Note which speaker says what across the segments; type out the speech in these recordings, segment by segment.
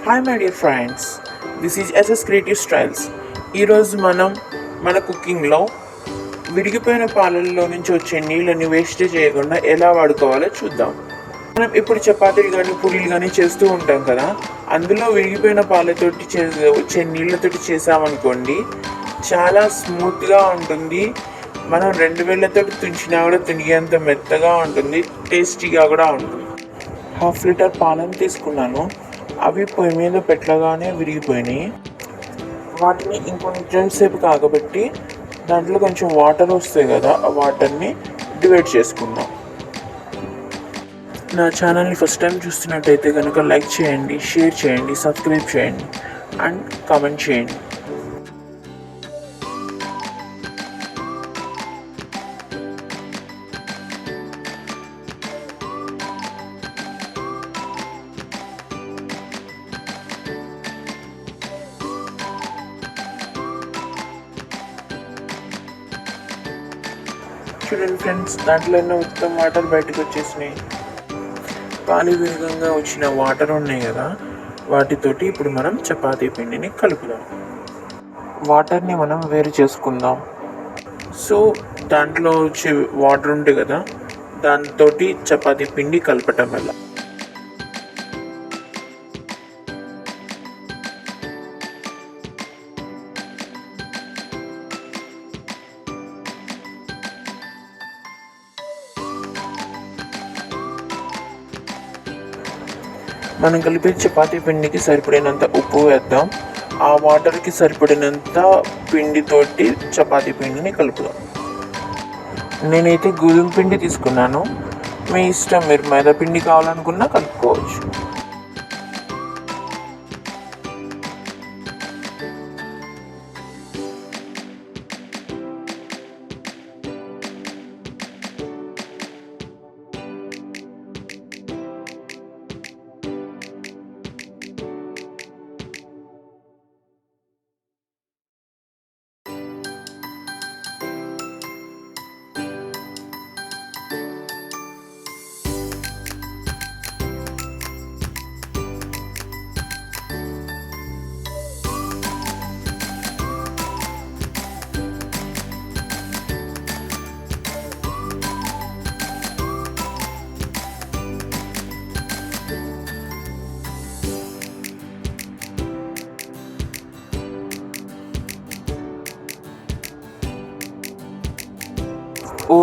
Speaker 1: Hi my dear friends, this is SS creative styles. ఈరోజు మనం మన కుకింగ్లో విడిగిపోయిన పాలల్లో నుంచి వచ్చే నీళ్ళని వేస్ట్ చేయకుండా ఎలా వాడుకోవాలో చూద్దాం. మనం ఇప్పుడు చపాతీలు కానీ పూరీలు కానీ చేస్తూ ఉంటాం కదా, అందులో విడిగిపోయిన పాలతోటి వచ్చే నీళ్ళతోటి చేసామనుకోండి, చాలా స్మూత్గా ఉంటుంది. మనం 2 వేళ్ళతోటి తుంచినా కూడా తునిగేంత మెత్తగా ఉంటుంది, టేస్టీగా కూడా ఉంటుంది. 1/2 లీటర్ పాలను తీసుకున్నాను. అవి పొయ్యి మీద పెట్టగానే విరిగిపోయినాయి. వాటిని ఇంకొంచెం సేపు కాగబెట్టి దాంట్లో కొంచెం వాటర్ వస్తాయి కదా, ఆ వాటర్ని డివైడ్ చేసుకుందాం. నా ఛానల్ని ఫస్ట్ టైం చూస్తున్నట్టయితే కనుక లైక్ చేయండి, షేర్ చేయండి, సబ్స్క్రైబ్ చేయండి అండ్ కామెంట్ చేయండి. చూడండి ఫ్రెండ్స్, దాంట్లో ఉన్న మొత్తం వాటర్ బయటకు వచ్చేసినాయి. పాలు విరిగంగా వచ్చిన వాటర్ ఉన్నాయి కదా, వాటితోటి ఇప్పుడు మనం చపాతీ పిండిని కలుపుదాం. వాటర్ని మనం వేరు చేసుకుందాం. సో దాంట్లో వచ్చే వాటర్ ఉంటాయి కదా, దాంతో చపాతీ పిండి కలపటం వల్ల మనం కలిపే చపాతీ పిండికి సరిపడినంత ఉప్పు వేద్దాం. ఆ వాటర్కి సరిపడినంత పిండితోటి చపాతీ పిండిని కలుపుదాం. నేనైతే గోధుమ పిండి తీసుకున్నాను, మీ ఇష్టం, మీరు మైదా పిండి కావాలనుకున్నా కలుపుకోవచ్చు.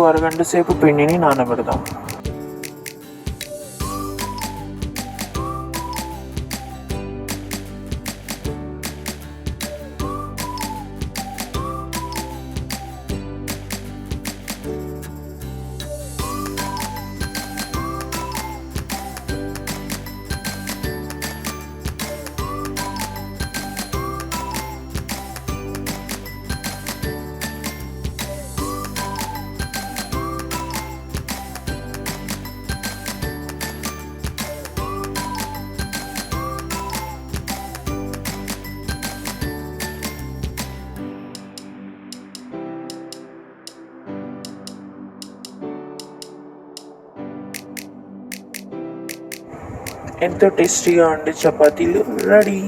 Speaker 1: అరగంట సేపు పిండిని నానబెడదాం. ఎంతో టేస్టీగా ఉండే చపాతీలు రెడీ.